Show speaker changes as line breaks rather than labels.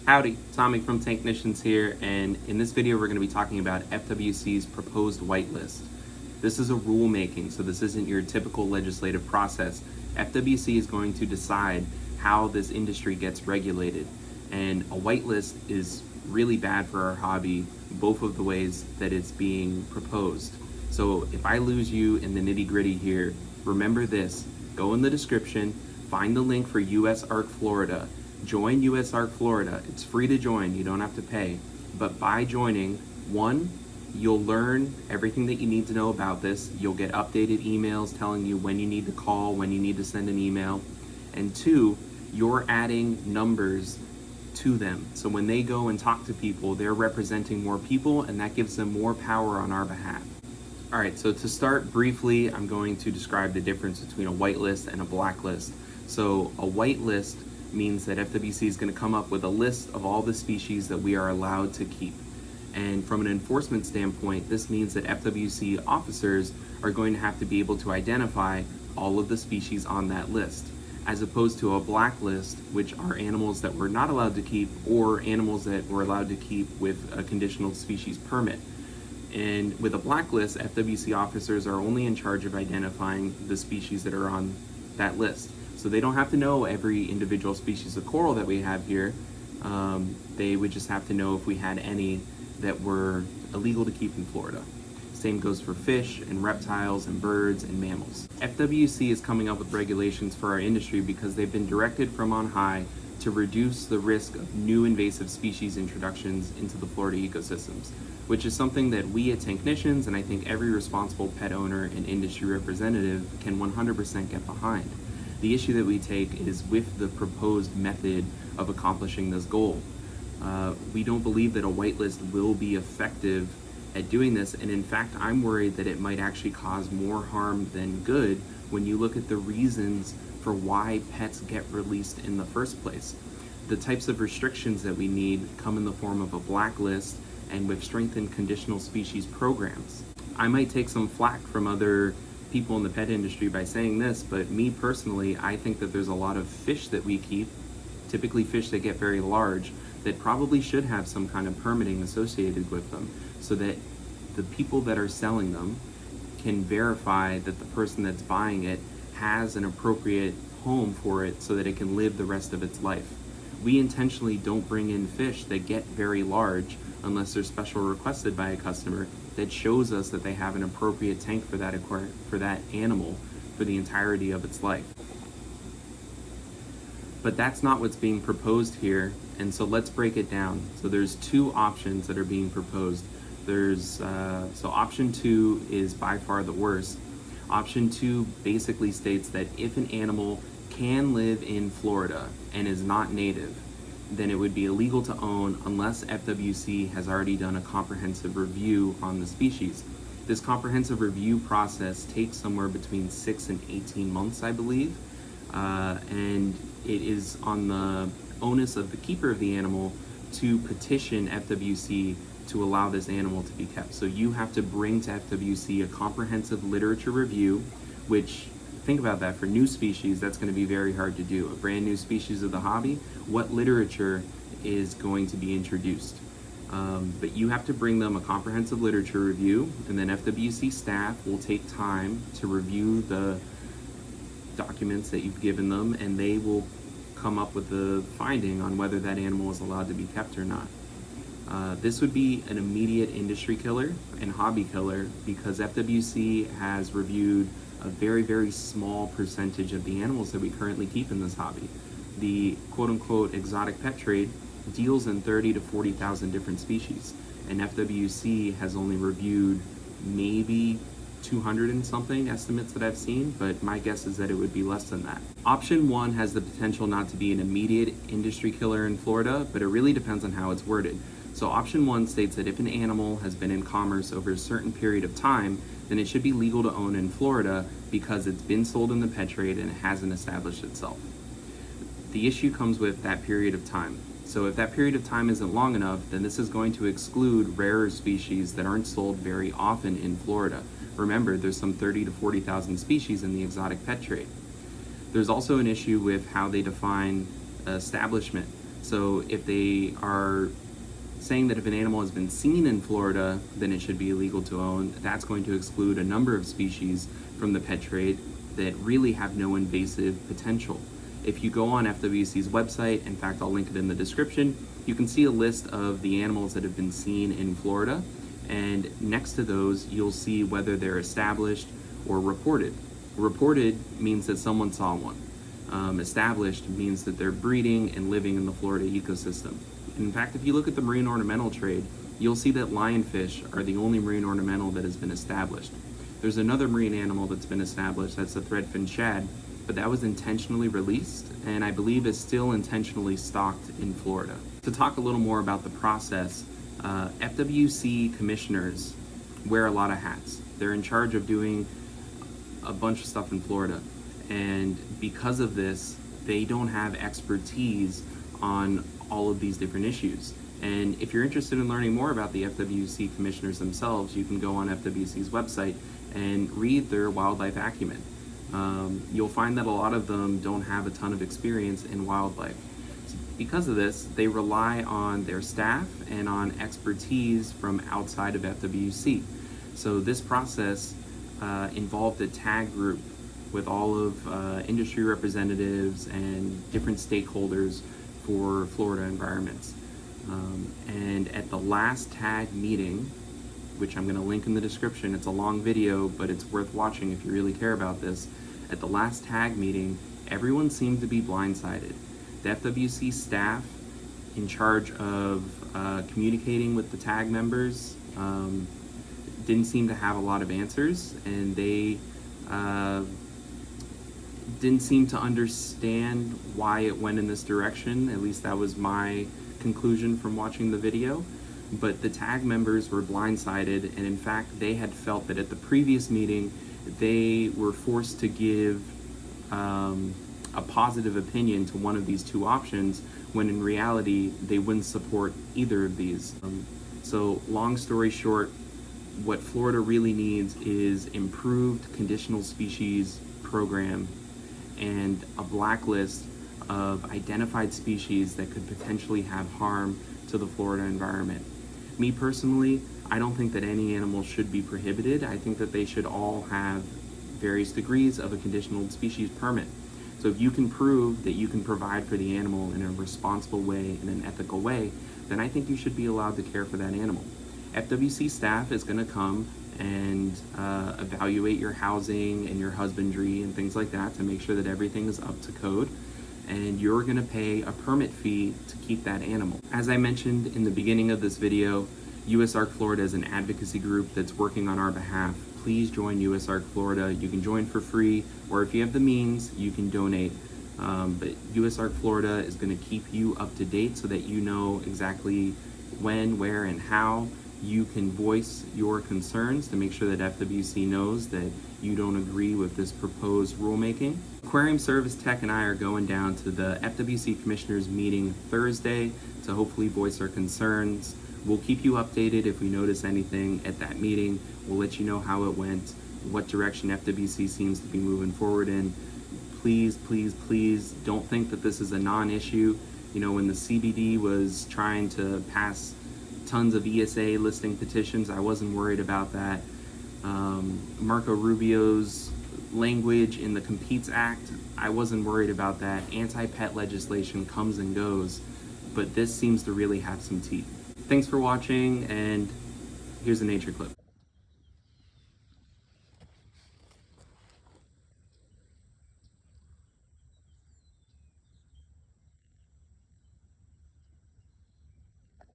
Howdy, Tommy from Tanknicians here, and in this video we're going to be talking about FWC's proposed whitelist. This is a rulemaking, so this isn't your typical legislative process. FWC is going to decide how this industry gets regulated, and a whitelist is really bad for our hobby, both of the ways that it's being proposed. So if I lose you in the nitty-gritty here, remember this: go in the description, find the link for USARK Florida. Join USARK Florida. It's free to join, you don't have to pay. But by joining, one, you'll learn everything that you need to know about this. You'll get updated emails telling you when you need to call, when you need to send an email. And two, you're adding numbers to them. So when they go and talk to people, they're representing more people, and that gives them more power on our behalf. All right, so to start briefly, I'm going to describe the difference between a whitelist and a blacklist. So a whitelist means that FWC is going to come up with a list of all the species that we are allowed to keep. And from an enforcement standpoint, this means that FWC officers are going to have to be able to identify all of the species on that list, as opposed to a blacklist, which are animals that we're not allowed to keep or animals that we're allowed to keep with a conditional species permit. And with a blacklist, FWC officers are only in charge of identifying the species that are on that list. So they don't have to know every individual species of coral that we have here. They would just have to know if we had any that were illegal to keep in Florida. Same goes for fish and reptiles and birds and mammals. FWC is coming up with regulations for our industry because they've been directed from on high to reduce the risk of new invasive species introductions into the Florida ecosystems, which is something that we at Tanknicians, and I think every responsible pet owner and industry representative, can 100% get behind. The issue that we take is with the proposed method of accomplishing this goal. We don't believe that a whitelist will be effective at doing this, and in fact I'm worried that it might actually cause more harm than good when you look at the reasons for why pets get released in the first place. The types of restrictions that we need come in the form of a blacklist and with strengthened conditional species programs. I might take some flack from other people in the pet industry by saying this, but me personally, I think that there's a lot of fish that we keep, typically fish that get very large, that probably should have some kind of permitting associated with them, so that the people that are selling them can verify that the person that's buying it has an appropriate home for it so that it can live the rest of its life. We intentionally don't bring in fish that get very large unless they're special requested by a customer that shows us that they have an appropriate tank for that animal for the entirety of its life. But that's not what's being proposed here, and so let's break it down. So there's two options that are being proposed. So option 2 is by far the worst. Option 2 basically states that if an animal can live in Florida and is not native, then it would be illegal to own unless FWC has already done a comprehensive review on the species. This comprehensive review process takes somewhere between 6 and 18 months, I believe, and it is on the onus of the keeper of the animal to petition FWC to allow this animal to be kept. So you have to bring to FWC a comprehensive literature review, which, think about that, for new species, that's going to be very hard to do. A brand new species of the hobby, what literature is going to be introduced? But you have to bring them a comprehensive literature review, and then FWC staff will take time to review the documents that you've given them, and they will come up with the finding on whether that animal is allowed to be kept or not. This would be an immediate industry killer and hobby killer because FWC has reviewed a very, very small percentage of the animals that we currently keep in this hobby. The quote-unquote exotic pet trade deals in 30 to 40,000 different species, and FWC has only reviewed maybe 200 and something estimates that I've seen, but my guess is that it would be less than that. Option 1 has the potential not to be an immediate industry killer in Florida, but it really depends on how it's worded. So option 1 states that if an animal has been in commerce over a certain period of time, then it should be legal to own in Florida because it's been sold in the pet trade and it hasn't established itself. The issue comes with that period of time. So if that period of time isn't long enough, then this is going to exclude rarer species that aren't sold very often in Florida. Remember, there's some 30 to 40,000 species in the exotic pet trade. There's also an issue with how they define establishment. So if they are saying that if an animal has been seen in Florida, then it should be illegal to own, that's going to exclude a number of species from the pet trade that really have no invasive potential. If you go on FWC's website, in fact, I'll link it in the description, you can see a list of the animals that have been seen in Florida, and next to those, you'll see whether they're established or reported. Reported means that someone saw one. Established means that they're breeding and living in the Florida ecosystem. In fact, if you look at the marine ornamental trade, you'll see that lionfish are the only marine ornamental that has been established. There's another marine animal that's been established, that's the threadfin shad, but that was intentionally released and I believe is still intentionally stocked in Florida. To talk a little more about the process, FWC commissioners wear a lot of hats. They're in charge of doing a bunch of stuff in Florida, and because of this, they don't have expertise on all of these different issues. And if you're interested in learning more about the FWC commissioners themselves, you can go on FWC's website and read their wildlife acumen. You'll find that a lot of them don't have a ton of experience in wildlife. Because of this, they rely on their staff and on expertise from outside of FWC. So this process involved a tag group with all of industry representatives and different stakeholders for Florida environments. And at the last tag meeting, which I'm going to link in the description, it's a long video, but it's worth watching if you really care about this. At the last tag meeting, everyone seemed to be blindsided. The FWC staff in charge of communicating with the tag members didn't seem to have a lot of answers, and they didn't seem to understand why it went in this direction. At least that was my conclusion from watching the video. But the tag members were blindsided, and in fact they had felt that at the previous meeting they were forced to give a positive opinion to one of these two options, when in reality they wouldn't support either of these. So long story short, what Florida really needs is improved conditional species program and a blacklist of identified species that could potentially have harm to the Florida environment. Me personally, I don't think that any animal should be prohibited. I think that they should all have various degrees of a conditional species permit. So if you can prove that you can provide for the animal in a responsible way, in an ethical way, then I think you should be allowed to care for that animal. FWC staff is going to come and evaluate your housing and your husbandry and things like that to make sure that everything is up to code, and you're going to pay a permit fee to keep that animal. As I mentioned in the beginning of this video, USARK Florida is an advocacy group that's working on our behalf. Please join USARK Florida. You can join for free, or if you have the means, you can donate. But USARK Florida is going to keep you up to date so that you know exactly when, where, and how you can voice your concerns to make sure that FWC knows that you don't agree with this proposed rulemaking. Aquarium Service Tech and I are going down to the FWC Commissioners meeting Thursday to hopefully voice our concerns. We'll keep you updated if we notice anything at that meeting. We'll let you know how it went, what direction FWC seems to be moving forward in. Please, please, please don't think that this is a non-issue. You know, when the CBD was trying to pass tons of ESA listing petitions, I wasn't worried about that. Marco Rubio's language in the Competes Act, I wasn't worried about that. Anti-pet legislation comes and goes, but this seems to really have some teeth. Thanks for watching, and here's a nature clip.